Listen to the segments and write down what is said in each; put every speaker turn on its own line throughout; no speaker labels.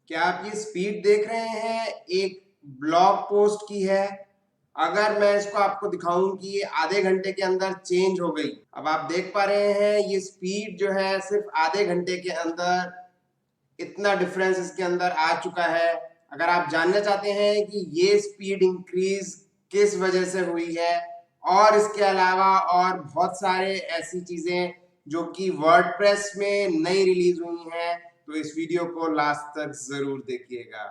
क्या आप ये स्पीड देख रहे हैं? एक ब्लॉग पोस्ट की है। अगर मैं इसको आपको दिखाऊं कि ये आधे घंटे के अंदर चेंज हो गई। अब आप देख पा रहे हैं ये स्पीड जो है सिर्फ आधे घंटे के अंदर इतना डिफरेंस इसके अंदर आ चुका है। अगर आप जानना चाहते हैं कि ये स्पीड इंक्रीज किस वजह से हुई है और इसके अलावा और बहुत सारे ऐसी चीजें जो कि वर्डप्रेस में नई रिलीज हुई हैं, तो इस वीडियो को लास्ट तक जरूर देखिएगा।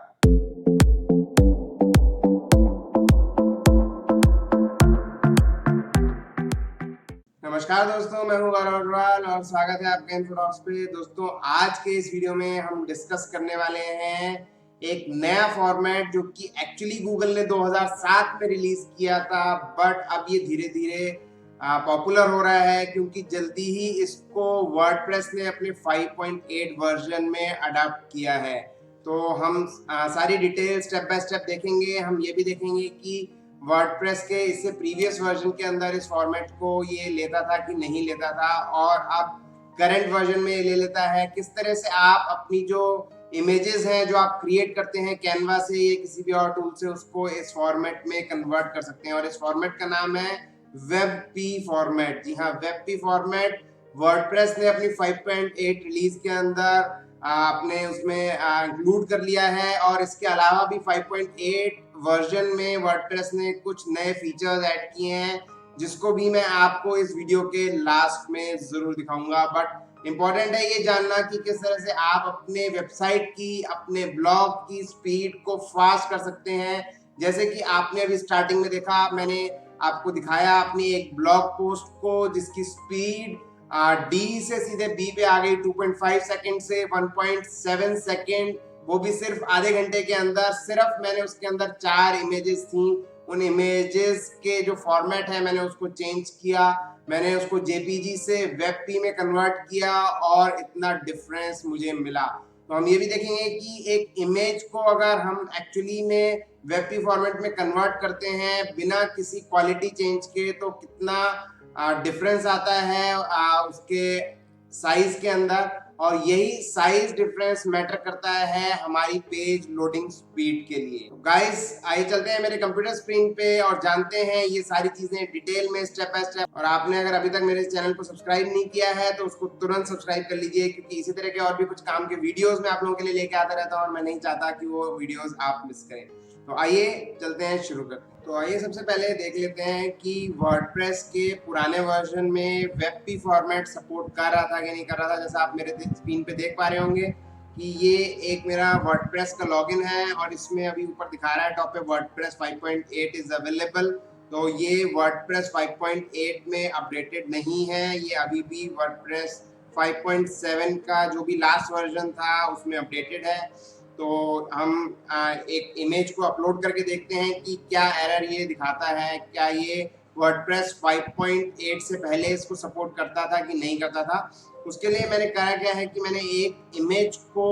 नमस्कार दोस्तों, मैं हूं गौरव अग्रवाल और स्वागत है आपका इन्फोडॉक्स पे। दोस्तों, आज के इस वीडियो में हम डिस्कस करने वाले हैं एक नया फॉर्मेट जो कि एक्चुअली गूगल ने 2007 में रिलीज किया था, बट अब ये धीरे धीरे पॉपुलर हो रहा है क्योंकि जल्दी ही इसको वर्डप्रेस ने अपने 5.8 वर्जन में अडॉप्ट किया है। तो हम सारी डिटेल स्टेप बाय स्टेप देखेंगे। हम ये भी देखेंगे कि वर्डप्रेस के इससे प्रीवियस वर्जन के अंदर इस फॉर्मेट को ये लेता था कि नहीं लेता था, और अब करंट वर्जन में ये ले लेता है। किस तरह से आप अपनी जो इमेजेस हैं जो आप क्रिएट करते हैं कैनवा से या किसी भी और टूल से, उसको इस फॉर्मेट में कन्वर्ट कर सकते हैं। और इस फॉर्मेट का नाम है वेब पी फॉर्मेट। जी हाँ, वेब पी फॉर्मेट वर्डप्रेस ने अपनी 5.8 रिलीज के अंदर आपने उसमें इंक्लूड कर लिया है। और इसके अलावा भी 5.8 वर्जन में वर्डप्रेस ने कुछ नए फीचर्स ऐड किए हैं, जिसको भी मैं आपको इस वीडियो के लास्ट में जरूर दिखाऊंगा। बट इम्पोर्टेंट है ये जानना कि किस तरह से आप अपने वेबसाइट की, अपने ब्लॉग की स्पीड को फास्ट कर सकते हैं। जैसे कि आपने अभी स्टार्टिंग में देखा, मैंने आपको दिखाया अपनी एक ब्लॉग पोस्ट को जिसकी स्पीड डी से सीधे बी पे आ गई 2.5 सेकंड से 1.7 सेकंड, वो भी सिर्फ आधे घंटे के अंदर। सिर्फ मैंने उसके अंदर 4 इमेजेस थी, उन इमेजेस के जो फॉर्मेट है मैंने उसको चेंज किया, मैंने उसको जेपीजी से वेबपी में कन्वर्ट किया और इतना डिफरेंस मुझे मिला। तो हम ये भी देखेंगे कि एक इमेज को अगर हम एक्चुअली में वेबपी फॉर्मेट में कन्वर्ट करते हैं बिना किसी क्वालिटी चेंज के, तो कितना डिफरेंस आता है उसके साइज के अंदर। और यही साइज डिफरेंस मैटर करता है हमारी पेज लोडिंग स्पीड के लिए। तो गाइस, आइए चलते हैं मेरे कंप्यूटर स्क्रीन पे और जानते हैं ये सारी चीजें डिटेल में स्टेप बाय स्टेप। और आपने अगर अभी तक मेरे चैनल को सब्सक्राइब नहीं किया है तो उसको तुरंत सब्सक्राइब कर लीजिए, क्योंकि इसी तरह के और भी कुछ काम के वीडियोस मैं आप लोगों के लिए लेके आता रहता हूँ और मैं नहीं चाहता कि वो वीडियोस आप मिस करें। तो आइए चलते हैं, शुरू करते हैं। तो आइए सबसे पहले देख लेते हैं कि वर्डप्रेस के पुराने वर्जन में वेबपी फॉर्मेट सपोर्ट कर रहा था कि नहीं कर रहा था। जैसा आप मेरे स्क्रीन पे देख पा रहे होंगे कि ये एक मेरा वर्डप्रेस का लॉगिन है और इसमें अभी ऊपर दिखा रहा है टॉप पे वर्डप्रेस 5.8 इज अवेलेबल। तो ये वर्डप्रेस 5.8 में अपडेटेड नहीं है, ये अभी भी वर्डप्रेस 5.7 का जो भी लास्ट वर्जन था उसमें अपडेटेड है। तो हम एक इमेज को अपलोड करके देखते हैं कि क्या एरर ये दिखाता है, क्या ये वर्डप्रेस 5.8 से पहले इसको सपोर्ट करता था कि नहीं करता था। उसके लिए मैंने करा क्या है कि मैंने एक इमेज को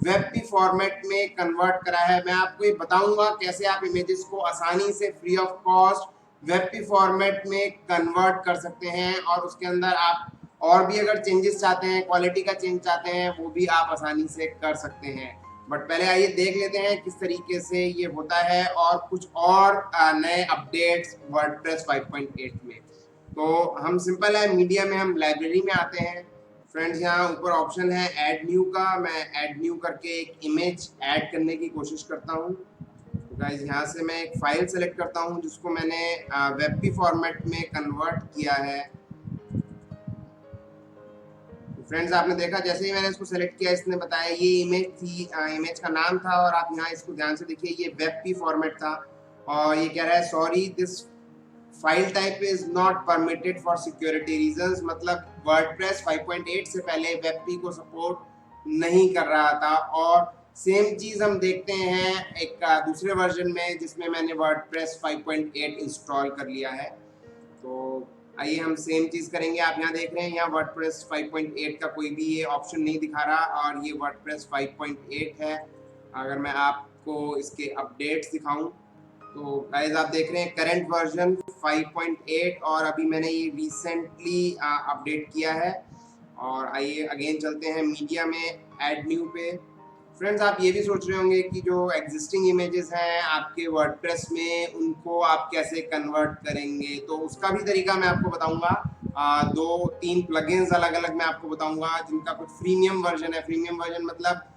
वेबपी फॉर्मेट में कन्वर्ट करा है। मैं आपको ये बताऊंगा कैसे आप इमेजेस को आसानी से free of cost WebP format में कन्वर्ट कर सकते हैं, और उसके अंदर आप और भी अगर चेंजेस चाहते हैं, क्वालिटी का चेंज चाहते हैं, वो भी आप आसानी से कर सकते हैं। बट पहले आइए देख लेते हैं किस तरीके से ये होता है और कुछ और नए अपडेट्स वर्डप्रेस 5.8 में। तो हम सिंपल है, मीडिया में हम लाइब्रेरी में आते हैं। फ्रेंड्स, यहाँ ऊपर ऑप्शन है ऐड न्यू का। मैं ऐड न्यू करके एक इमेज ऐड करने की कोशिश करता हूँ। तो गाइस, यहाँ से मैं एक फाइल सेलेक्ट करता हूँ जिसको मैंने वेबपी फॉर्मेट में कन्वर्ट किया है। फ्रेंड्स, आपने देखा जैसे ही मैंने इसको सेलेक्ट किया, इसने बताया ये इमेज थी, इमेज का नाम था, और आप यहाँ इसको ध्यान से देखिए, ये वेबपी फॉर्मेट था। और ये कह रहा है sorry this file type is not permitted for security reasons. मतलब वर्डप्रेस 5.8 से पहले वेबपी को सपोर्ट नहीं कर रहा था। और सेम चीज हम देखते हैं एक दूसरे वर्जन में जिसमें मैंने वर्डप्रेस 5.8 इंस्टॉल कर लिया है। तो आइए हम सेम चीज करेंगे। आप यहाँ देख रहे हैं, यहाँ वर्डप्रेस 5.8 का कोई भी ये ऑप्शन नहीं दिखा रहा, और ये वर्डप्रेस 5.8 है। अगर मैं आपको इसके अपडेट्स दिखाऊं तो गाइस, आप देख रहे हैं करंट वर्जन 5.8, और अभी मैंने ये रिसेंटली अपडेट किया है। और आइए अगेन चलते हैं मीडिया में ऐड न्यू पे। फ्रेंड्स, आप ये भी सोच रहे होंगे कि जो एग्जिस्टिंग इमेजेस हैं आपके वर्डप्रेस में, उनको आप कैसे कन्वर्ट करेंगे। तो उसका भी तरीका मैं आपको बताऊंगा। 2-3 प्लगइन्स अलग अलग मैं आपको बताऊंगा, जिनका कुछ फ्रीमियम वर्जन है। फ्रीमियम वर्जन मतलब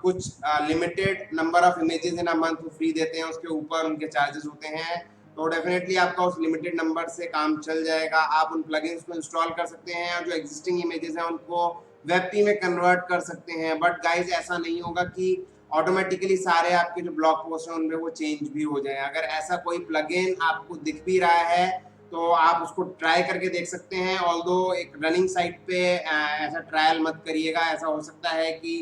कुछ limited number of images in a month free देते हैं, उसके ऊपर उनके चार्जेस होते हैं। तो डेफिनेटली आपका उस लिमिटेड नंबर से काम चल जाएगा। आप उन प्लगइन्स को इंस्टॉल कर सकते हैं और जो एग्जिस्टिंग इमेजेस हैं उनको वेबपी में कन्वर्ट कर सकते हैं। बट गाइज, ऐसा नहीं होगा कि ऑटोमेटिकली सारे आपके जो ब्लॉग पोस्ट हैं उनमें वो चेंज भी हो जाए। अगर ऐसा कोई प्लगइन आपको दिख भी रहा है तो आप उसको ट्राई करके देख सकते हैं। ऑल्दो एक रनिंग साइट पे ऐसा ट्रायल मत करिएगा। ऐसा हो सकता है कि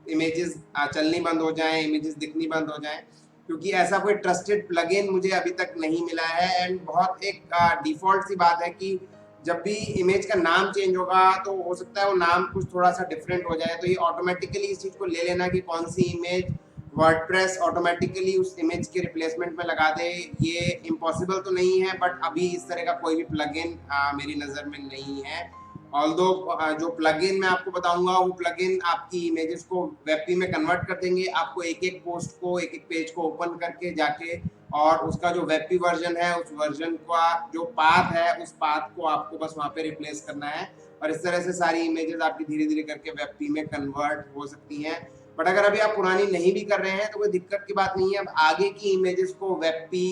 इमेजेस चलनी बंद हो जाएं, इमेजेस दिखनी बंद हो जाएं, क्योंकि ऐसा कोई ट्रस्टेड प्लगइन मुझे अभी तक नहीं मिला है। एंड बहुत एक डिफॉल्ट सी बात है कि जब भी इमेज का नाम चेंज होगा तो हो सकता है वो नाम कुछ थोड़ा सा डिफरेंट हो जाए। तो ये ऑटोमेटिकली इस चीज़ को ले लेना कि कौन सी इमेज वर्डप्रेस ऑटोमेटिकली उस इमेज के रिप्लेसमेंट में लगा दे, ये इम्पॉसिबल तो नहीं है। बट अभी इस तरह का कोई भी प्लगइन मेरी नज़र में नहीं है। ऑल्दो जो प्लगइन मैं आपको बताऊंगा वो प्लगइन आपकी इमेजेस को वेबपी में कन्वर्ट कर देंगे। आपको एक एक पोस्ट को, एक एक पेज को ओपन करके जाके और उसका जो वेबपी वर्जन है उस वर्जन का जो पाथ है उस पाथ को आपको बस वहाँ पे रिप्लेस करना है। और इस तरह से सारी इमेजेस आपकी धीरे धीरे करके वेबपी में कन्वर्ट हो सकती हैं। बट अगर अभी आप पुरानी नहीं भी कर रहे हैं तो कोई दिक्कत की बात नहीं है। अब आगे की इमेजेस को वेबपी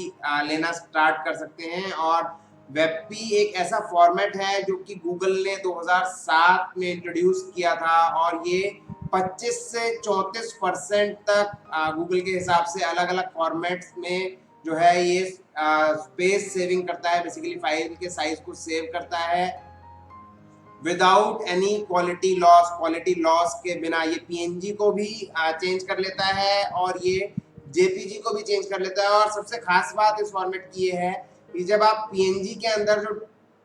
लेना स्टार्ट कर सकते हैं। और वेबपी एक ऐसा फॉर्मेट है जो कि गूगल ने 2007 में इंट्रोड्यूस किया था और ये 25 से 34% तक गूगल के हिसाब से अलग अलग फॉर्मेट्स में जो है ये स्पेस सेविंग करता है। बेसिकली फाइल के साइज को सेव करता है विदाउट एनी क्वालिटी लॉस के बिना। ये पीएनजी को भी चेंज कर लेता है और ये जेपीजी को भी चेंज कर लेता है। और सबसे खास बात इस फॉर्मेट की ये है कि जब आप पीएनजी के अंदर जो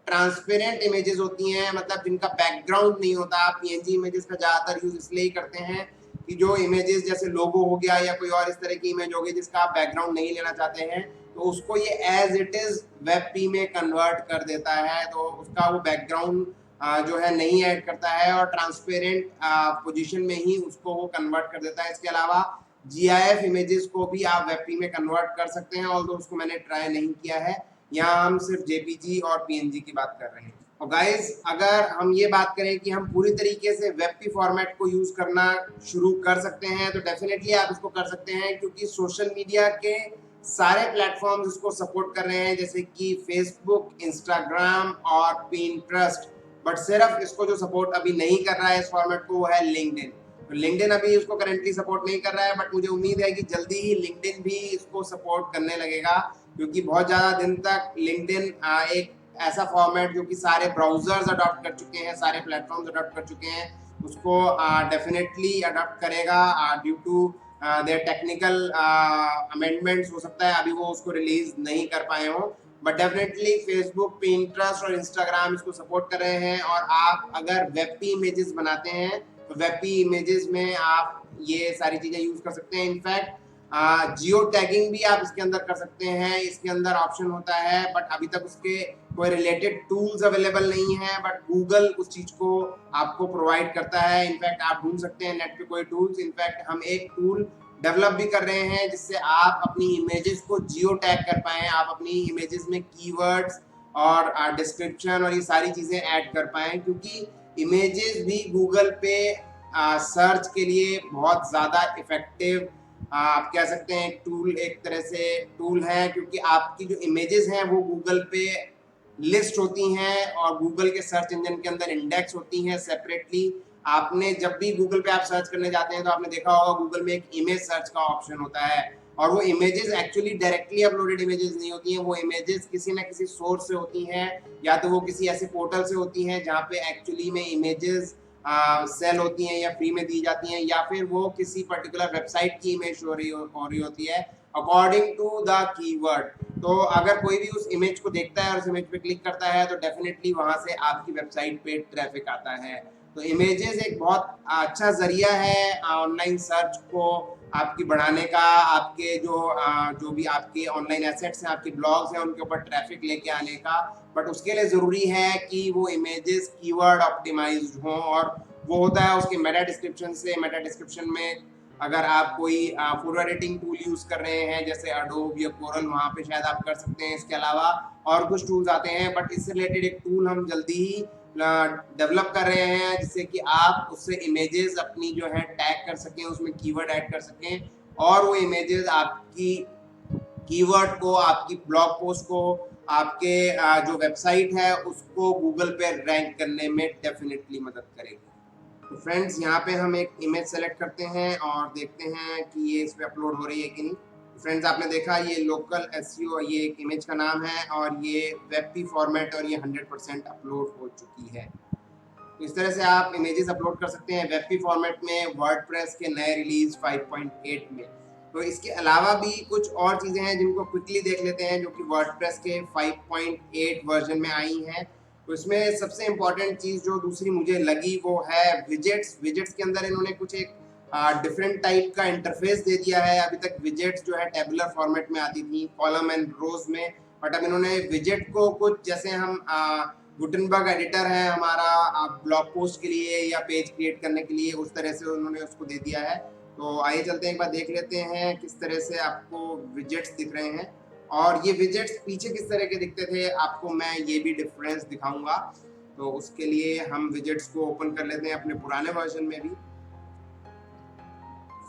ट्रांसपेरेंट इमेजेस होती हैं, मतलब जिनका बैकग्राउंड नहीं होता, आप पीएनजी इमेजेस का ज़्यादातर यूज इसलिए ही करते हैं कि जो इमेजेस जैसे लोगो हो गया या कोई और इस तरह की इमेज होगी जिसका आप बैकग्राउंड नहीं लेना चाहते हैं, तो उसको ये एज इट इज़ वेबपी में कन्वर्ट कर देता है। तो उसका वो बैकग्राउंड जो है नहीं ऐड करता है और ट्रांसपेरेंट पोजीशन में ही उसको वो कन्वर्ट कर देता है। इसके अलावा GIF इमेजेस को भी आप वेबपी में कन्वर्ट कर सकते हैं, ऑल्दो उसको मैंने ट्राई नहीं किया है। यहाँ हम सिर्फ JPG और PNG की बात कर रहे हैं। और गाइज, अगर हम ये बात करें कि हम पूरी तरीके से वेबपी फॉर्मेट को यूज करना शुरू कर सकते हैं तो डेफिनेटली आप इसको कर सकते हैं, क्योंकि सोशल मीडिया के सारे प्लेटफॉर्म्स इसको सपोर्ट कर रहे हैं, जैसे कि फेसबुक, इंस्टाग्राम और पिंटरेस्ट। बट सिर्फ इसको जो सपोर्ट अभी नहीं कर रहा है इस फॉर्मेट को वो है लिंक्डइन। तो लिंक्डइन अभी इसको करेंटली सपोर्ट नहीं कर रहा है, बट मुझे उम्मीद है कि जल्दी ही लिंक्डइन भी इसको सपोर्ट करने लगेगा, क्योंकि बहुत ज़्यादा दिन तक लिंक्डइन एक ऐसा फॉर्मेट जो कि सारे ब्राउजर्स अडॉप्ट कर चुके हैं, सारे प्लेटफॉर्म्स अडॉप्ट कर चुके हैं, उसको डेफिनेटली अडॉप्ट करेगा due to their technical amendments. हो सकता है अभी वो उसको रिलीज नहीं कर पाए हों, बट डेफिनेटली फेसबुक, पिंटरेस्ट और इंस्टाग्राम इसको सपोर्ट कर रहे हैं। और आप अगर वेबपी इमेजेस बनाते हैं तो वेबपी इमेजेस में आप ये सारी चीज़ें यूज़ कर सकते हैं। इनफैक्ट जियो टैगिंग भी आप इसके अंदर कर सकते हैं, इसके अंदर ऑप्शन होता है, बट अभी तक उसके कोई रिलेटेड टूल्स अवेलेबल नहीं है। बट गूगल उस चीज़ को आपको प्रोवाइड करता है। इनफैक्ट आप ढूंढ सकते हैं नेट पे कोई टूल्स। इनफैक्ट हम एक टूल डेवलप भी कर रहे हैं जिससे आप अपनी इमेजेस को जियो टैग कर पाएँ, आप अपनी इमेजेस में कीवर्ड्स और डिस्क्रिप्शन और ये सारी चीज़ें ऐड कर पाएँ, क्योंकि इमेजेस भी गूगल पे सर्च के लिए बहुत ज़्यादा इफ़ेक्टिव आप कह सकते हैं एक तरह से टूल है, क्योंकि आपकी जो इमेजेस हैं वो गूगल पे लिस्ट होती हैं और गूगल के सर्च इंजन के अंदर इंडेक्स होती हैं सेपरेटली। आपने जब भी गूगल पे आप सर्च करने जाते हैं तो आपने देखा होगा गूगल में एक इमेज सर्च का ऑप्शन होता है, और वो images actually directly uploaded images नहीं होती हैं। वो इमेजेस किसी ना किसी सोर्स से होती हैं, या तो वो किसी ऐसे पोर्टल से होती हैं जहाँ पे एक्चुअली में इमेजेस सेल होती हैं या फ्री में दी जाती हैं, या फिर वो किसी पर्टिकुलर वेबसाइट की इमेज हो रही होती है अकॉर्डिंग टू द कीवर्ड। तो अगर कोई भी उस इमेज को देखता है और उस इमेज पे क्लिक करता है तो डेफिनेटली वहाँ से आपकी वेबसाइट पे ट्रैफिक आता है। तो इमेजेस एक बहुत अच्छा जरिया है ऑनलाइन सर्च को आपकी बढ़ाने का, आपके जो भी आपके ऑनलाइन एसेट्स हैं, आपके ब्लॉग्स हैं, उनके ऊपर ट्रैफिक लेके आने का। बट उसके लिए ज़रूरी है कि वो इमेजेस कीवर्ड ऑप्टिमाइज्ड हों और वो होता है उसके मेटा डिस्क्रिप्शन से। मेटा डिस्क्रिप्शन में अगर आप कोई फोटो एडिटिंग टूल यूज कर रहे हैं जैसे अडोब या कोरल, वहाँ पे शायद आप कर सकते हैं। इसके अलावा और कुछ टूल्स आते हैं, बट इससे रिलेटेड एक टूल हम जल्दी ही डेवलप कर रहे हैं जिससे कि आप उससे इमेजेस अपनी जो है टैग कर सकें, उसमें कीवर्ड ऐड कर सकें और वो इमेजेस आपकी कीवर्ड को, आपकी ब्लॉग पोस्ट को, आपके जो वेबसाइट है उसको गूगल पे रैंक करने में डेफिनेटली मदद करेगी। तो फ्रेंड्स, यहाँ पे हम एक इमेज सेलेक्ट करते हैं और देखते हैं कि ये इस पे अपलोड हो रही है कि नहीं। फ्रेंड्स, आपने देखा ये लोकल एसईओ, ये एक इमेज का नाम है और ये वेबपी फॉर्मेट और ये 100% अपलोड हो चुकी है। तो इस तरह से आप इमेजेस अपलोड कर सकते हैं वेबपी फॉर्मेट में वर्डप्रेस के नए रिलीज 5.8 में। तो इसके अलावा भी कुछ और चीज़ें हैं जिनको क्विकली देख लेते हैं जो कि वर्डप्रेस के 5.8 वर्जन में आई हैं। तो इसमें सबसे इम्पॉर्टेंट चीज़ जो दूसरी मुझे लगी वो है विजेट्स। विजेट्स के अंदर इन्होंने कुछ एक डिफरेंट टाइप का इंटरफेस दे दिया है। अभी तक विजेट्स जो है टेबुलर फॉर्मेट में आती थी, कॉलम एंड रोज में, बट अब इन्होंने विजेट को कुछ जैसे हम गुटनबर्ग एडिटर है हमारा ब्लॉग पोस्ट के लिए या पेज क्रिएट करने के लिए, उस तरह से उन्होंने उसको दे दिया है। तो आइए चलते हैं एक बार देख लेते हैं किस तरह से आपको विजेट्स दिख रहे हैं और ये विजेट्स पीछे किस तरह के दिखते थे, आपको मैं ये भी डिफरेंस दिखाऊंगा। तो उसके लिए हम विजेट्स को ओपन कर लेते हैं अपने पुराने वर्जन में भी।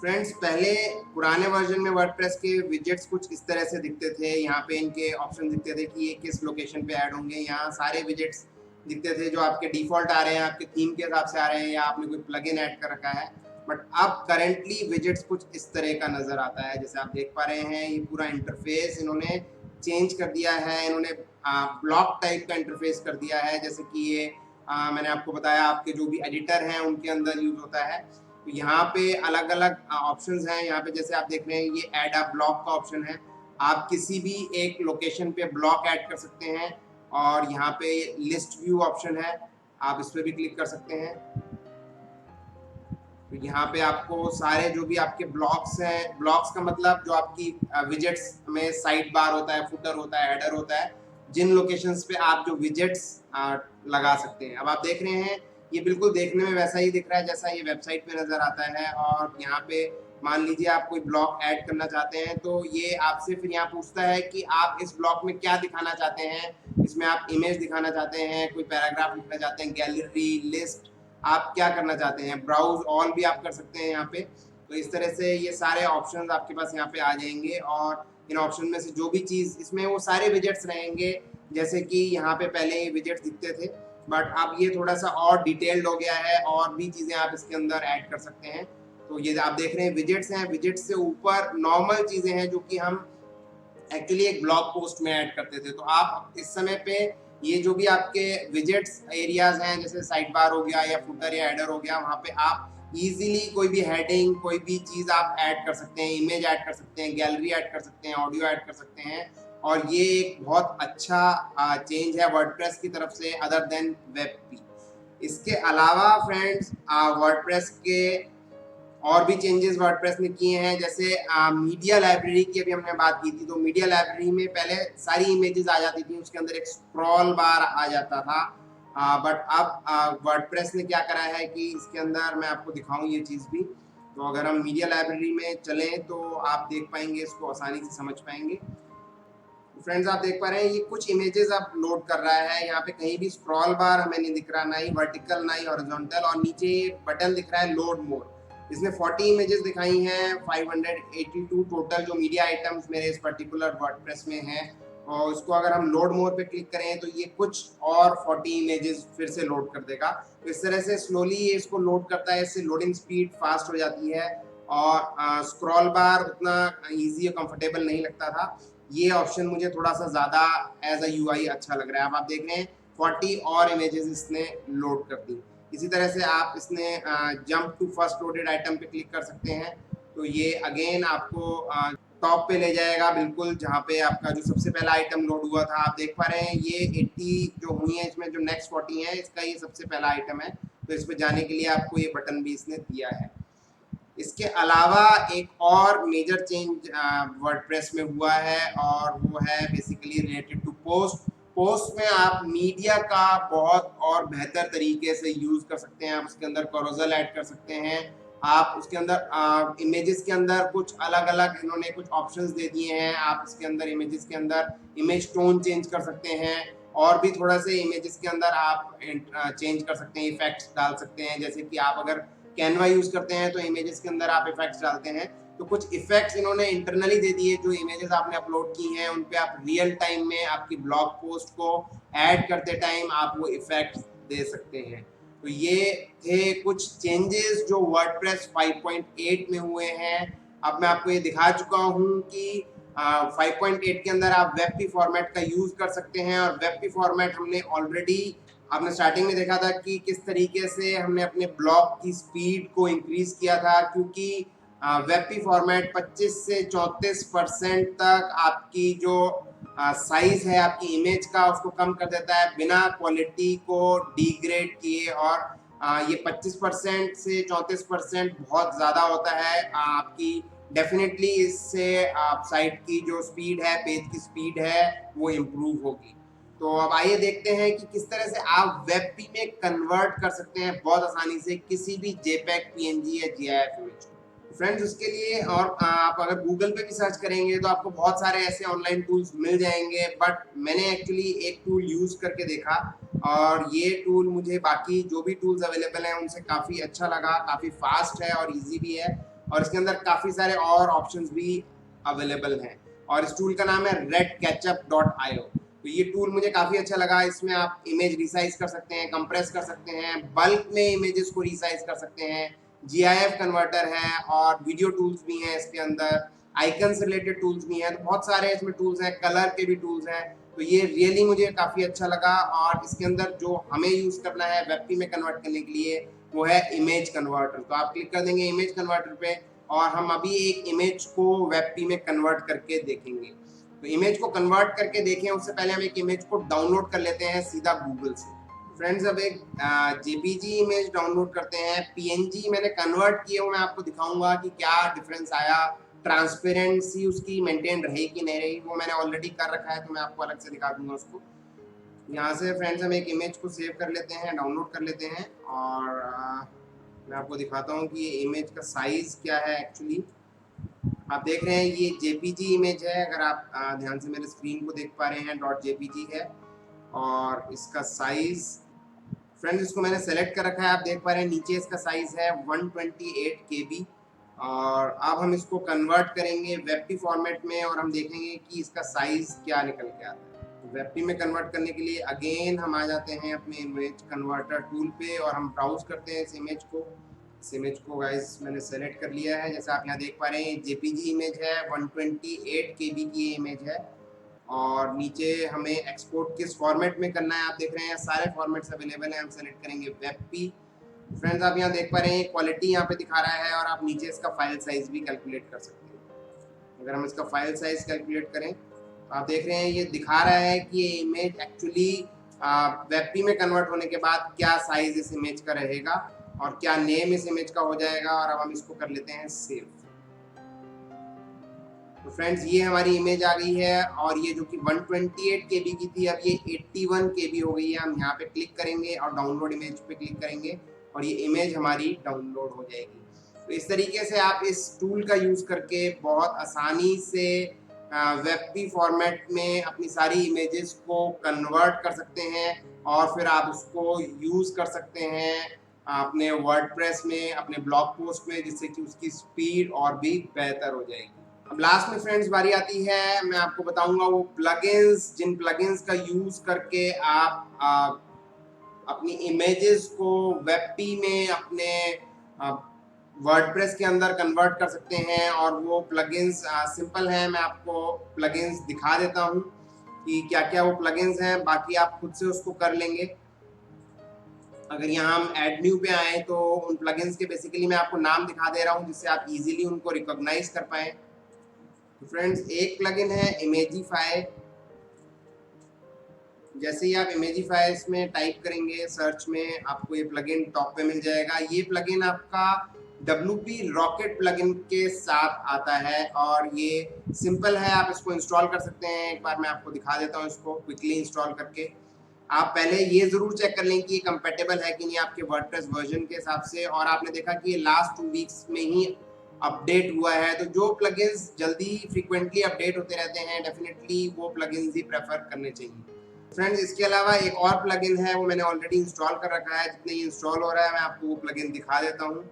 फ्रेंड्स, पहले पुराने वर्जन में वर्डप्रेस के विजेट्स कुछ इस तरह से दिखते थे। यहाँ पे इनके ऑप्शन दिखते थे कि ये किस लोकेशन पे ऐड होंगे। यहाँ सारे विजेट्स दिखते थे जो आपके डिफॉल्ट आ रहे हैं, आपके थीम के हिसाब से आ रहे हैं या आपने कोई प्लगइन ऐड कर रखा है। बट अब करेंटली विजेट्स कुछ इस तरह का नज़र आता है। जैसे आप देख पा रहे हैं ये पूरा इंटरफेस इन्होंने चेंज कर दिया है। इन्होंने ब्लॉक टाइप का इंटरफेस कर दिया है, जैसे कि ये मैंने आपको बताया आपके जो भी एडिटर हैं उनके अंदर यूज होता है। तो यहाँ पे अलग अलग ऑप्शंस हैं। यहाँ पे जैसे आप देख रहे हैं ये ऐड अ ब्लॉक का ऑप्शन है। आप किसी भी एक लोकेशन पे ब्लॉक ऐड कर सकते हैं और यहाँ पे लिस्ट व्यू ऑप्शन है, आप इस पर भी क्लिक कर सकते हैं। तो यहाँ पे आपको सारे जो भी आपके ब्लॉक्स हैं, ब्लॉक्स का मतलब जो आपकी विजेट्स में साइड बार होता है, फुटर होता है, हेडर होता है, जिन लोकेशंस पे आप जो विजेट्स लगा सकते हैं। अब आप देख रहे हैं ये बिल्कुल देखने में वैसा ही दिख रहा है जैसा ये वेबसाइट पे नजर आता है। और यहाँ पे मान लीजिए आप कोई ब्लॉक ऐड करना चाहते हैं तो ये आपसे फिर यहाँ पूछता है कि आप इस ब्लॉक में क्या दिखाना चाहते हैं। इसमें आप इमेज दिखाना चाहते हैं, कोई पैराग्राफ लिखना चाहते हैं, गैलरी, लिस्ट, आप क्या करना चाहते हैं। ब्राउज ऑल भी आप कर सकते हैं यहाँ पे। तो इस तरह से ये सारे ऑप्शंस आपके पास यहाँ पे आ जाएंगे और इन ऑप्शन में से जो भी चीज़ इसमें वो सारे विजेट्स रहेंगे। जैसे कि यहाँ पे पहले ये विजेट्स दिखते थे बट अब ये थोड़ा सा और डिटेल्ड हो गया है और भी चीज़ें आप इसके अंदर ऐड कर सकते हैं। तो ये आप देख रहे हैं विजेट्स हैं, विजेट्स से ऊपर नॉर्मल चीज़ें हैं जो कि हम एक्चुअली एक ब्लॉग पोस्ट में ऐड करते थे। तो आप इस समय पे ये जो भी आपके विजेट्स एरियाज हैं जैसे साइड बार हो गया या फुटर या हेडर हो गया, वहाँ पे आप इजीली कोई भी हेडिंग, कोई भी चीज़ आप ऐड कर सकते हैं, इमेज ऐड कर सकते हैं, गैलरी ऐड कर सकते हैं, ऑडियो ऐड कर सकते हैं। और ये एक बहुत अच्छा चेंज है वर्डप्रेस की तरफ से अदर देन वेबपी। इसके अलावा फ्रेंड्स, वर्डप्रेस के और भी चेंजेस वर्डप्रेस ने किए हैं। जैसे मीडिया लाइब्रेरी की अभी हमने बात की थी, तो मीडिया लाइब्रेरी में पहले सारी इमेजेस आ जाती थी, उसके अंदर एक स्क्रॉल बार आ जाता था। बट अब वर्डप्रेस ने क्या करा है कि इसके अंदर मैं आपको दिखाऊं ये चीज़ भी। तो अगर हम मीडिया लाइब्रेरी में चलें तो आप देख पाएंगे, इसको आसानी से समझ पाएंगे। फ्रेंड्स, आप देख पा रहे हैं ये कुछ इमेजेस अब लोड कर रहा है। यहाँ पे कहीं भी स्क्रॉल बार हमें नहीं दिख रहा, ना ही वर्टिकल ना ही हॉरिजॉन्टल, और नीचे बटन दिख रहा है लोड मोर। इसमें 40 इमेजेस दिखाई हैं, 582 टोटल जो मीडिया आइटम्स मेरे इस पर्टिकुलर वर्डप्रेस में हैं। और उसको अगर हम लोड मोर पे क्लिक करें तो ये कुछ और 40 इमेजेस फिर से लोड कर देगा। तो इस तरह से स्लोली ये इसको लोड करता है, इससे लोडिंग स्पीड फास्ट हो जाती है और स्क्रॉल बार उतना ईजी और कंफर्टेबल नहीं लगता था। ये ऑप्शन मुझे थोड़ा सा ज़्यादा एज अ यूआई अच्छा लग रहा है। अब आप देख रहे हैं 40 और इमेजेस इसने लोड कर दी। इसी तरह से आप इसने jump to first loaded item पे क्लिक कर सकते हैं। तो ये अगेन आपको टॉप पे ले जाएगा बिल्कुल, जहाँ पे आपका जो सबसे पहला आइटम लोड हुआ था। आप देख पा रहे हैं ये 80 जो हुई है, इसमें जो नेक्स्ट 40 है, इसका ये सबसे पहला आइटम है। तो इस पर जाने के लिए आपको ये बटन भी इसने दिया है। इसके अलावा एक और मेजर चेंज वर्डप्रेस में हुआ है और वो है basically related to post. Post में आप मीडिया का बहुत और बेहतर तरीके से यूज कर सकते हैं। आप उसके अंदर कैरोसेल ऐड कर सकते हैं, आप उसके अंदर इमेजेस के अंदर कुछ अलग अलग इन्होंने कुछ ऑप्शंस दे दिए हैं। आप इसके अंदर इमेजेस के अंदर इमेज टोन चेंज कर सकते हैं, और भी थोड़ा से इमेजेस के अंदर आप चेंज कर सकते हैं, इफेक्ट्स डाल सकते हैं। जैसे कि आप अगर कैनवा यूज करते हैं तो इमेजेस के अंदर आप इफेक्ट्स डालते हैं, तो कुछ इफेक्ट्स इन्होंने इंटरनली दे दिए। जो इमेजेस आपने अपलोड की हैं उन पे आप रियल टाइम में आपकी ब्लॉग पोस्ट को ऐड करते टाइम आप वो इफेक्ट्स दे सकते हैं। तो ये थे कुछ चेंजेस जो वर्डप्रेस 5.8 में हुए हैं। अब मैं आपको ये दिखा चुका हूँ कि 5.8 के अंदर आप वेब फॉर्मेट का यूज कर सकते हैं, और वेब फॉर्मेट हमने ऑलरेडी आपने स्टार्टिंग में देखा था कि किस तरीके से हमने अपने ब्लॉग की स्पीड को इंक्रीज किया था, क्योंकि वेब फॉर्मेट 25 से 34% तक आपकी जो साइज है आपकी इमेज का उसको कम कर देता है बिना क्वालिटी को डिग्रेड किए। और ये 25% से 34% बहुत ज़्यादा होता है आपकी। डेफिनेटली इससे आप साइट की जो स्पीड है, पेज की स्पीड है, वो इम्प्रूव होगी। तो अब आइए देखते हैं कि किस तरह से आप वेब में कन्वर्ट कर सकते हैं बहुत आसानी से किसी भी जेपीईजी, पीएनजी या जीआईएफ इमेज। फ्रेंड्स उसके लिए, और आप अगर गूगल पे भी सर्च करेंगे तो आपको बहुत सारे ऐसे ऑनलाइन टूल्स मिल जाएंगे, बट मैंने एक्चुअली एक टूल यूज करके देखा, और ये टूल मुझे बाकी जो भी टूल्स अवेलेबल हैं उनसे काफ़ी अच्छा लगा। काफ़ी फास्ट है और इजी भी है, और इसके अंदर काफ़ी सारे और ऑप्शंस भी अवेलेबल हैं। और इस टूल का नाम है redketchup.io। तो ये टूल मुझे काफ़ी अच्छा लगा। इसमें आप इमेज रिसाइज कर सकते हैं, कंप्रेस कर सकते हैं, बल्क में इमेजेस को रिसाइज कर सकते हैं, जीआईएफ कन्वर्टर है, और वीडियो टूल्स भी हैं इसके अंदर, आइकन से रिलेटेड टूल्स भी हैं। तो बहुत सारे इसमें टूल्स हैं, कलर के भी टूल्स हैं। तो ये रियली मुझे काफ़ी अच्छा लगा। और इसके अंदर जो हमें यूज़ करना है वेब में कन्वर्ट करने के लिए वो है इमेज कन्वर्टर। तो आप क्लिक कर देंगे इमेज कन्वर्टर पे, और हम अभी एक इमेज को वेब में कन्वर्ट करके देखेंगे। तो इमेज को कन्वर्ट करके देखें उससे पहले हम एक इमेज को डाउनलोड कर लेते हैं सीधा गूगल से। फ्रेंड्स अब एक जेपीजी इमेज डाउनलोड करते हैं। पीएनजी मैंने कन्वर्ट किए हुए, मैं आपको दिखाऊंगा कि क्या डिफरेंस आया, ट्रांसपेरेंसी उसकी मेंटेन रही कि नहीं रही। वो मैंने ऑलरेडी कर रखा है, तो मैं आपको अलग से दिखा दूंगा उसको। यहाँ से फ्रेंड्स हम एक इमेज को सेव कर लेते हैं, डाउनलोड कर लेते हैं, और मैं आपको दिखाता हूँ कि ये इमेज का साइज़ क्या है। एक्चुअली आप देख रहे हैं ये जेपीजी इमेज है, अगर आप ध्यान से मेरे स्क्रीन को देख पा रहे हैं, .jpg है, और इसका साइज़ फ्रेंड्स इसको मैंने सेलेक्ट कर रखा है, आप देख पा रहे हैं नीचे इसका साइज़ है 128 KB। और अब हम इसको कन्वर्ट करेंगे वेब फॉर्मेट में, और हम देखेंगे कि इसका साइज़ क्या निकल के आता है। वेब में कन्वर्ट करने के लिए अगेन हम आ जाते हैं अपने इमेज कन्वर्टर टूल पे, और हम ब्राउज करते हैं इस इमेज को। इस इमेज को गाइस मैंने सेलेक्ट कर लिया है, जैसे आप यहाँ देख पा रहे हैं जेपीजी इमेज है, 128 KB की इमेज है। और नीचे हमें एक्सपोर्ट किस फॉर्मेट में करना है आप देख रहे हैं, सारे फॉर्मेट्स अवेलेबल हैं। हम सेलेक्ट करेंगे वेब। फ्रेंड्स आप यहाँ देख पा रहे हैं क्वालिटी यहाँ पे दिखा रहा है, और आप नीचे इसका फाइल साइज भी कैलकुलेट कर सकते हैं। अगर हम इसका फाइल साइज कैलकुलेट करें तो आप देख रहे हैं ये दिखा रहा है कि ये इमेज एक्चुअली वेब में कन्वर्ट होने के बाद क्या साइज इस इमेज का रहेगा, और क्या नेम इस इमेज का हो जाएगा। और अब हम इसको कर लेते हैं सेव। तो फ्रेंड्स ये हमारी इमेज आ गई है, और ये जो कि 128 KB की थी अब ये 81 KB हो गई है। हम यहाँ पे क्लिक करेंगे और डाउनलोड इमेज पे क्लिक करेंगे, और ये इमेज हमारी डाउनलोड हो जाएगी। तो इस तरीके से आप इस टूल का यूज़ करके बहुत आसानी से वेब फॉर्मेट में अपनी सारी इमेजेस को कन्वर्ट कर सकते हैं, और फिर आप उसको यूज़ कर सकते हैं अपने वर्डप्रेस में, अपने ब्लॉग पोस्ट में, जिससे कि उसकी स्पीड और भी बेहतर हो जाएगी। अब लास्ट में फ्रेंड्स बारी आती है, मैं आपको बताऊंगा वो प्लगइन्स, जिन प्लगइन्स का यूज़ करके आप अपनी इमेजेस को वेब में अपने वर्डप्रेस के अंदर कन्वर्ट कर सकते हैं। और वो प्लगइन्स सिंपल हैं, मैं आपको प्लगइन्स दिखा देता हूँ कि क्या क्या वो प्लगइन्स हैं, बाकी आप खुद से उसको कर लेंगे। अगर यहाँ हम एड न्यू पे आए तो उन प्लगइन्स के बेसिकली मैं आपको नाम दिखा दे रहा हूँ, जिससे आप इजीली उनको रिकॉग्नाइज कर पाएँ। तो फ्रेंड्स एक प्लगइन है इमेजिफाई। जैसे ही आप इमेजिफाई इसमें टाइप करेंगे सर्च में, आपको ये प्लगइन टॉप पे मिल जाएगा। ये प्लगइन आपका WP रॉकेट प्लगइन के साथ आता है और ये सिंपल है, आप इसको इंस्टॉल कर सकते हैं। एक बार मैं आपको दिखा देता हूँ इसको क्विकली इंस्टॉल करके। आप पहले ये जरूर चेक कर लें कि ये कंपेटेबल है कि नहीं आपके वर्डप्रेस वर्जन के हिसाब से। और आपने देखा कि ये लास्ट 2 वीक्स में ही अपडेट हुआ है, तो जो प्लगइन्स जल्दी फ्रीक्वेंटली अपडेट होते रहते हैं डेफिनेटली वो प्लगइन्स ही प्रेफर करने चाहिए। फ्रेंड्स इसके अलावा एक और प्लगइन है, वो मैंने ऑलरेडी इंस्टॉल कर रखा है। जितने ये इंस्टॉल हो रहा है मैं आपको वो प्लगइन दिखा देता हूँ।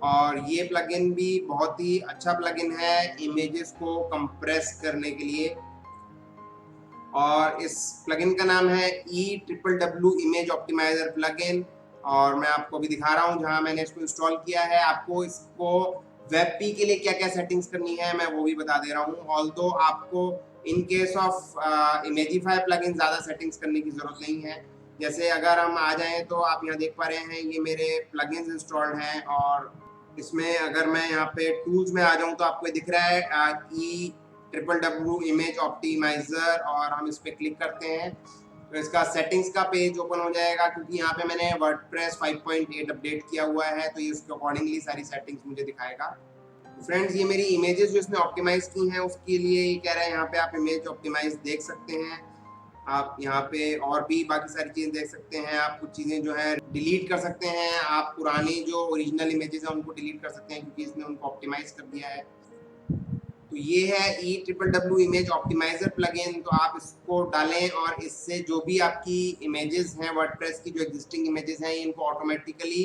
और ये प्लगइन भी बहुत ही अच्छा प्लगइन है इमेजेस को कंप्रेस करने के लिए। और इस प्लगइन का नाम है EWW इमेज ऑप्टिमाइजर प्लगइन। और मैं आपको अभी दिखा रहा हूँ जहाँ मैंने इसको इंस्टॉल किया है। आपको इसको वेबपी के लिए क्या क्या सेटिंग्स करनी है मैं वो भी बता दे रहा हूँ। ऑल्दो आपको in case of Imagify plugin ज़्यादा सेटिंग्स करने की ज़रूरत नहीं है। जैसे अगर हम आ जाएं तो आप यहाँ देख पा रहे हैं ये मेरे प्लगइन्स इंस्टॉल्ड हैं। और इसमें अगर मैं यहाँ पे टूल्स में आ जाऊँ तो आपको दिख रहा है EWW इमेज ऑप्टिमाइजर, और हम इस पर क्लिक करते हैं तो इसका सेटिंग्स का पेज ओपन हो जाएगा। क्योंकि यहाँ पे मैंने वर्डप्रेस 5.8 अपडेट किया हुआ है तो ये उसके अकॉर्डिंगली सारी सेटिंग्स मुझे दिखाएगा। फ्रेंड्स ये मेरी इमेजेस जो इसने ऑप्टिमाइज की हैं उसके लिए ये कह रहा है यहाँ पे आप इमेज ऑप्टिमाइज देख सकते हैं। आप यहाँ पे और भी बाकी सारी चीज़ें देख सकते हैं। आप कुछ चीज़ें जो है डिलीट कर सकते हैं। आप पुरानी जो ओरिजिनल इमेजेस हैं उनको डिलीट कर सकते हैं क्योंकि इसने उनको ऑप्टिमाइज कर दिया है। तो ये है EWW इमेज ऑप्टिमाइजर प्लगइन। तो आप इसको डालें और इससे जो भी आपकी इमेजेस हैं वर्डप्रेस की जो एग्जिस्टिंग इमेजेस हैं इनको automatically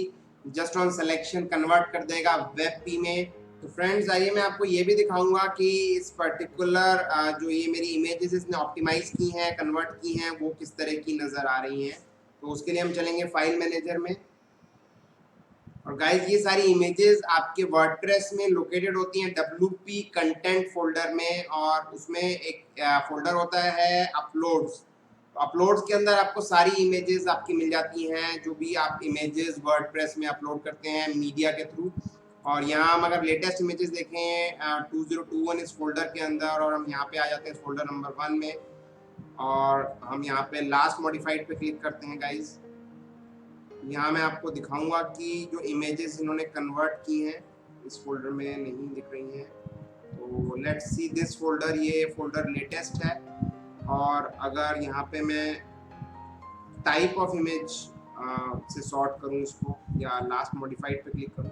just on selection convert कर देगा वेबपी में। तो फ्रेंड्स आइए मैं आपको ये भी दिखाऊंगा कि इस पर्टिकुलर जो ये मेरी इमेजेस इसने ऑप्टिमाइज की हैं कन्वर्ट की हैं वो किस तरह की नज़र आ रही हैं। तो उसके लिए हम चलेंगे फाइल मैनेजर में। और गाइस ये सारी इमेजेस आपके वर्डप्रेस में लोकेटेड होती हैं WP कंटेंट फोल्डर में। और उसमें एक फोल्डर होता है अपलोड्स। अपलोड्स के अंदर आपको सारी इमेजेस आपकी मिल जाती हैं जो भी आप इमेजेस वर्डप्रेस में अपलोड करते हैं मीडिया के थ्रू। और यहाँ हम अगर लेटेस्ट इमेजेस देखें 2021 इस फोल्डर के अंदर, और हम यहाँ पे आ जाते हैं फोल्डर नंबर 1 में और हम यहाँ पे लास्ट मॉडिफाइड पे क्लिक करते हैं गाइस। यहाँ मैं आपको दिखाऊंगा कि जो इमेजेस इन्होंने कन्वर्ट की हैं इस फोल्डर में नहीं दिख रही हैं। तो लेट्स सी दिस फोल्डर, ये फोल्डर लेटेस्ट है। और अगर यहाँ पे मैं टाइप ऑफ इमेज से सॉर्ट करूँ इसको या लास्ट मॉडिफाइड पे क्लिक करूँ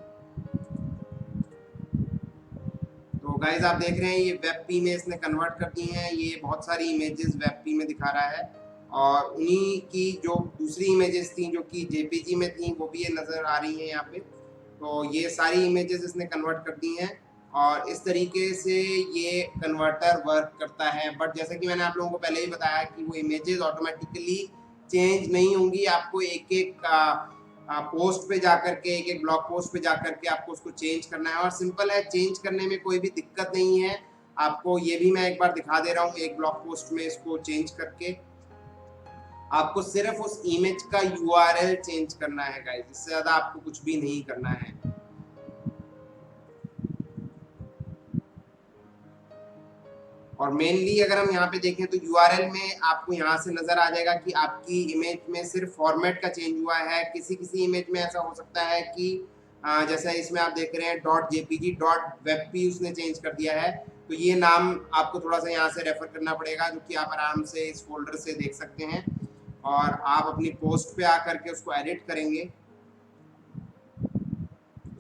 तो गाइज आप देख रहे हैं ये वेबपी में इसने कन्वर्ट कर दी हैं। ये बहुत सारी इमेजेस वेबपी में दिखा रहा है और उन्हीं की जो दूसरी इमेजेस थी जो कि JPG में थी वो भी ये नज़र आ रही हैं यहाँ पे। तो ये सारी इमेजेस इसने कन्वर्ट कर दी हैं और इस तरीके से ये कन्वर्टर वर्क करता है। बट जैसा कि मैंने आप लोगों को पहले ही बताया कि वो इमेजेस ऑटोमेटिकली चेंज नहीं होंगी। आपको एक एक पोस्ट पे जाकर के एक ब्लॉग पोस्ट पे जाकर के आपको उसको चेंज करना है। और सिंपल है, चेंज करने में कोई भी दिक्कत नहीं है। आपको ये भी मैं एक बार दिखा दे रहा हूँ एक ब्लॉग पोस्ट में इसको चेंज करके। आपको सिर्फ उस इमेज का URL चेंज करना है गाइस, इससे ज़्यादा आपको कुछ भी नहीं करना है। और मेनली अगर हम यहाँ पे देखें तो URL में आपको यहाँ से नज़र आ जाएगा कि आपकी इमेज में सिर्फ फॉर्मेट का चेंज हुआ है। किसी किसी इमेज में ऐसा हो सकता है कि जैसा इसमें आप देख रहे हैं .jpg .webp उसने चेंज कर दिया है। तो ये नाम आपको थोड़ा सा यहाँ से रेफर करना पड़ेगा जो कि आप आराम से इस फोल्डर से देख सकते हैं और आप अपनी पोस्ट पे आकर के उसको एडिट करेंगे।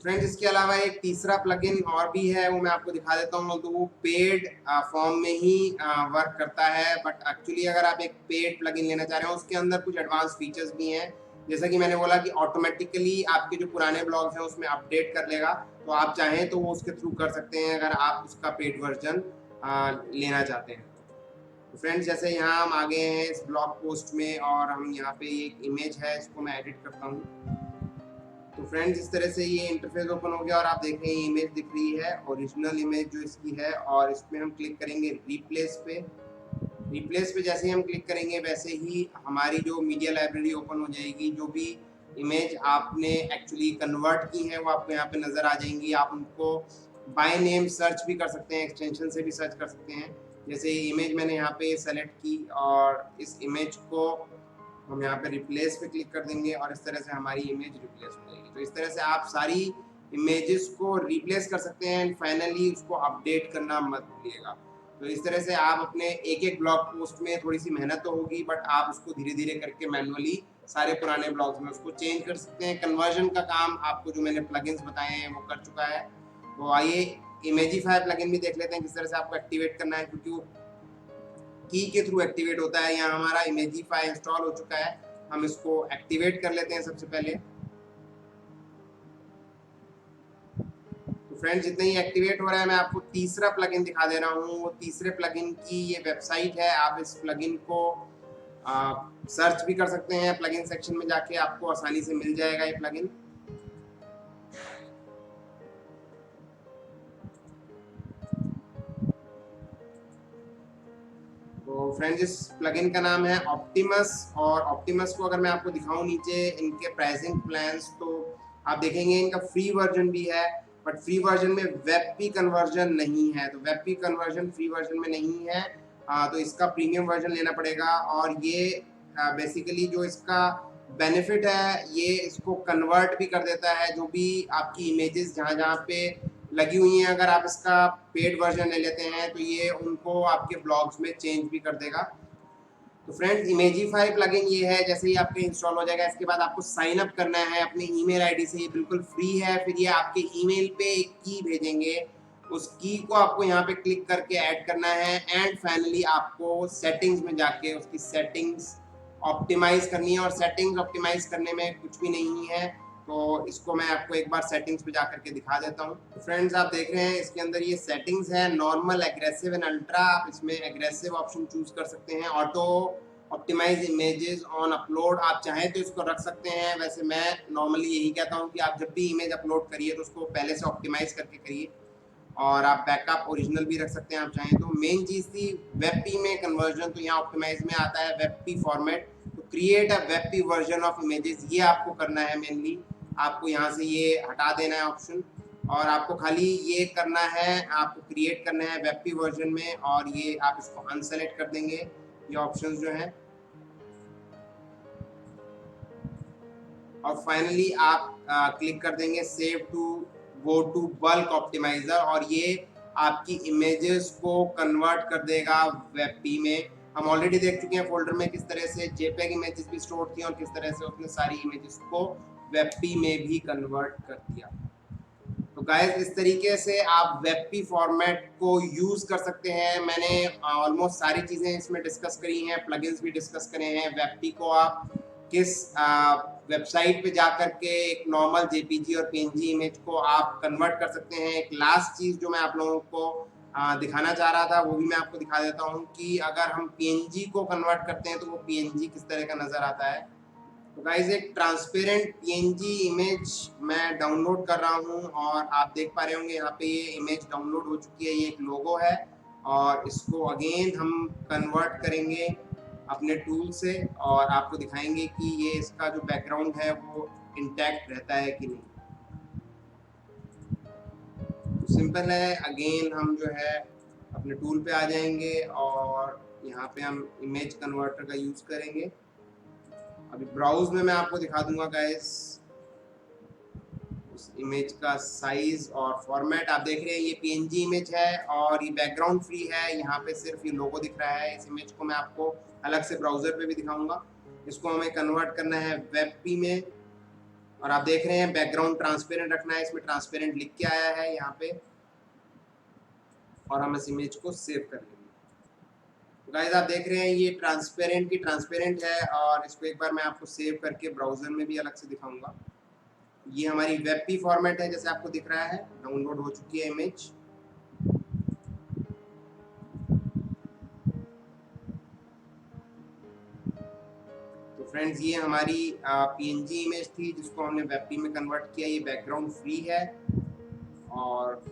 फ्रेंड्स इसके अलावा एक तीसरा प्लगइन और भी है, वो मैं आपको दिखा देता हूँ। तो वो पेड फॉर्म में ही वर्क करता है। बट एक्चुअली अगर आप एक पेड प्लगइन लेना चाह रहे हो उसके अंदर कुछ एडवांस फीचर्स भी हैं। जैसा कि मैंने बोला कि ऑटोमेटिकली आपके जो पुराने ब्लॉग्स हैं उसमें अपडेट कर लेगा। तो आप चाहें तो वो उसके थ्रू कर सकते हैं अगर आप उसका पेड वर्जन लेना चाहते हैं। तो फ्रेंड्स जैसे यहाँ हम आ गए हैं इस ब्लॉग पोस्ट में और हम यहाँ पे एक इमेज है इसको मैं एडिट करता हूँ। तो फ्रेंड्स इस तरह से ये इंटरफेस ओपन हो गया और आप देख रहे हैं इमेज दिख रही है, ओरिजिनल इमेज जो इसकी है। और इसमें हम क्लिक करेंगे रिप्लेस पे। रिप्लेस पे जैसे ही हम क्लिक करेंगे वैसे ही हमारी जो मीडिया लाइब्रेरी ओपन हो जाएगी। जो भी इमेज आपने एक्चुअली कन्वर्ट की है वो आपको यहाँ पे नज़र आ जाएंगी। आप उनको बाय नेम सर्च भी कर सकते हैं, एक्सटेंशन से भी सर्च कर सकते हैं। जैसे इमेज मैंने यहाँ पे सेलेक्ट की और इस इमेज को हम यहाँ पे रिप्लेस पे क्लिक कर देंगे और इस तरह से हमारी इमेज रिप्लेस हो जाएगी। तो इस तरह से आप सारी इमेजेस को रिप्लेस कर सकते हैं एंड फाइनली उसको अपडेट करना मत भूलिएगा। तो इस तरह से आप अपने एक एक ब्लॉग पोस्ट में थोड़ी सी मेहनत तो होगी, बट आप उसको धीरे धीरे करके मैनुअली सारे पुराने ब्लॉग्स में उसको चेंज कर सकते हैं। कन्वर्जन का काम आपको जो मैंने प्लगइन्स बताए हैं वो कर चुका है। तो आइए इमेजिफाई प्लगइन भी देख लेते हैं किस तरह से आपको एक्टिवेट करना है, क्योंकि वो की के थ्रू एक्टिवेट होता है। यहाँ हमारा इमेजिफाई इंस्टॉल हो चुका है, हम इसको एक्टिवेट कर लेते हैं सबसे पहले। तो फ्रेंड्स जितने ही एक्टिवेट हो रहा है मैं आपको तीसरा प्लगइन दिखा दे रहा हूँ। वो तीसरे प्लगइन की ये वेबसाइट है, आप इस प्लगइन को सर्च भी कर सकते हैं प्लगइन सेक्शन में जाके, आपको आसानी से मिल जाएगा ये प्लगइन। तो फ्रेंड्स इस प्लगइन का नाम है ऑप्टिमस, और ऑप्टिमस को अगर मैं आपको दिखाऊं नीचे इनके प्राइसिंग प्लान्स, तो आप देखेंगे इनका फ्री वर्जन भी है, बट फ्री वर्जन में वेबपी कन्वर्जन नहीं है। तो वेबपी कन्वर्जन फ्री वर्जन में नहीं है, तो इसका प्रीमियम वर्जन लेना पड़ेगा। और ये बेसिकली जो इसका बेनिफिट है, ये इसको कन्वर्ट भी कर देता है, जो भी आपकी इमेजेस जहाँ जहाँ पे लगी हुई हैं, अगर आप इसका पेड वर्जन ले लेते हैं तो ये उनको आपके ब्लॉग्स में चेंज भी कर देगा। तो फ्रेंड्स इमेजिफाई प्लगइन ये है, जैसे ही आपके इंस्टॉल हो जाएगा इसके बाद आपको साइन अप करना है अपनी ईमेल आईडी से। ये बिल्कुल फ्री है। फिर ये आपके ईमेल पे एक की भेजेंगे, उस की को आपको यहाँ पे क्लिक करके ऐड करना है एंड फाइनली आपको सेटिंग्स में जाके उसकी सेटिंग्स ऑप्टिमाइज करनी है। और सेटिंग्स ऑप्टिमाइज करने में कुछ भी नहीं है, तो इसको मैं आपको एक बार सेटिंग्स पे जा करके दिखा देता हूँ। तो फ्रेंड्स आप देख रहे हैं इसके अंदर ये सेटिंग्स है, नॉर्मल, एग्रेसिव एंड अल्ट्रा। आप इसमें एग्रेसिव ऑप्शन चूज कर सकते हैं। Auto optimise images on upload, आप चाहें तो इसको रख सकते हैं। वैसे मैं नॉर्मली यही कहता हूँ कि आप जब भी इमेज अपलोड करिए तो उसको पहले से ऑप्टिमाइज करके करिए, और आप बैकअप ओरिजिनल भी रख सकते हैं आप चाहें तो। मेन चीज़ थी वेबपी में कन्वर्जन, तो यहाँ ऑप्टिमाइज में आता है वेबपी फॉर्मेट। तो create a WebP version of images, ये आपको करना है मेनली। आपको यहाँ से ये हटा देना है ऑप्शन, और आपको खाली ये करना है, आपको क्रिएट करना है वेबपी वर्जन में, और ये आप इसको अनसेलेक्ट कर देंगे ये ऑप्शंस जो हैं। और फाइनली आप क्लिक कर देंगे save to go to bulk optimiser, और ये आपकी इमेजेस को कन्वर्ट कर देगा वेबपी में। हम ऑलरेडी देख चुके हैं फोल्डर में किस तरह से जेपेग इमेजेस भी स्टोर थी और किस तरह से उसने सारी इमेजेस को वेबपी में भी कन्वर्ट कर दिया। तो गाइस इस तरीके से आप वेबपी फॉर्मेट को यूज कर सकते हैं। मैंने ऑलमोस्ट सारी चीजें इसमें डिस्कस करी हैं, प्लगइन्स भी डिस्कस करे हैं। वेबपी को आप किस वेबसाइट पे जाकर के एक नॉर्मल जेपीजी और पीएनजी इमेज को आप कन्वर्ट कर सकते हैं। एक लास्ट चीज जो मैं आप लोगों को दिखाना चाह रहा था वो भी मैं आपको दिखा देता हूँ कि अगर हम पीएनजी को कन्वर्ट करते हैं तो वो पीएनजी किस तरह का नजर आता है। तो गाइज एक ट्रांसपेरेंट पीएनजी इमेज मैं डाउनलोड कर रहा हूँ, और आप देख पा रहे होंगे यहाँ पे ये इमेज डाउनलोड हो चुकी है। ये एक लोगो है, और इसको अगेन हम कन्वर्ट करेंगे अपने टूल से, और आपको दिखाएंगे कि ये इसका जो बैकग्राउंड है वो इंटैक्ट रहता है कि नहीं। तो सिंपल है, अगेन हम जो है अपने टूल पे आ जाएंगे और यहाँ पे हम इमेज कन्वर्टर का यूज करेंगे। अभी ब्राउज में मैं आपको दिखा दूंगा गाइस उस इमेज का साइज और फॉर्मेट। आप देख रहे हैं ये पीएनजी इमेज है और ये बैकग्राउंड फ्री है, यहाँ पे सिर्फ ये लोगो दिख रहा है। इस इमेज को मैं आपको अलग से ब्राउजर पे भी दिखाऊंगा। इसको हमें कन्वर्ट करना है वेबपी में, और आप देख रहे हैं बैकग्राउंड ट्रांसपेरेंट रखना है, इसमें ट्रांसपेरेंट लिख के आया है यहाँ पे, और हम इस इमेज को सेव कर लेंगे। तो गाइस आप देख रहे हैं ये ट्रांसपेरेंट की ट्रांसपेरेंट है, और इसको एक बार मैं आपको सेव करके ब्राउजर में भी अलग से दिखाऊंगा। ये हमारी वेबपी फॉर्मेट है, जैसे आपको दिख रहा है डाउनलोड हो चुकी है इमेज। तो फ्रेंड्स ये हमारी पीएनजी इमेज थी जिसको हमने वेबपी में कन्वर्ट किया। ये बैकग्राउंड फ्री है, और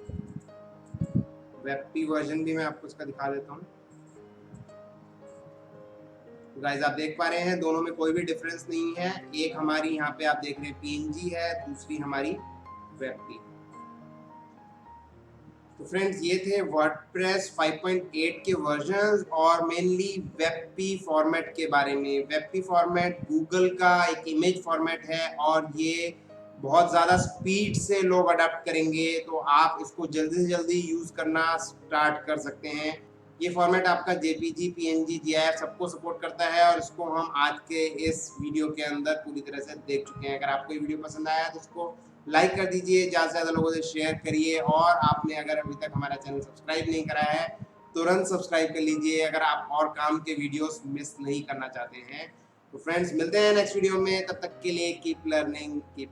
वेबपी वर्जन भी मैं आपको इसका दिखा देता हूँ। गाइस आप देख पा रहे हैं दोनों में कोई भी डिफरेंस नहीं है। एक हमारी यहाँ पे आप देख रहे हैं पीएनजी है, दूसरी हमारी वेबपी। तो फ्रेंड्स ये थे वर्डप्रेस 5.8 के वर्जन्स और मेनली वेबपी फॉर्मेट के बारे में। वेबपी फॉर्मेट गूगल का एक इमेज फॉर्मेट है, और ये बहुत ज़्यादा स्पीड से लोग अडॉप्ट करेंगे, तो आप इसको जल्दी से जल्दी यूज़ करना स्टार्ट कर सकते हैं। ये फॉर्मेट आपका जेपीजी, पीएनजी, जीआईएफ सबको सपोर्ट करता है और इसको हम आज के इस वीडियो के अंदर पूरी तरह से देख चुके हैं। अगर आपको ये वीडियो पसंद आया तो इसको लाइक कर दीजिए, ज़्यादा से ज़्यादा लोगों से शेयर करिए, और आपने अगर अभी तक हमारा चैनल सब्सक्राइब नहीं करा है तुरंत सब्सक्राइब कर लीजिए अगर आप और काम के वीडियोस मिस नहीं करना चाहते हैं। तो फ्रेंड्स, मिलते हैं नेक्स्ट वीडियो में, तब तक के लिए कीप लर्निंग, कीप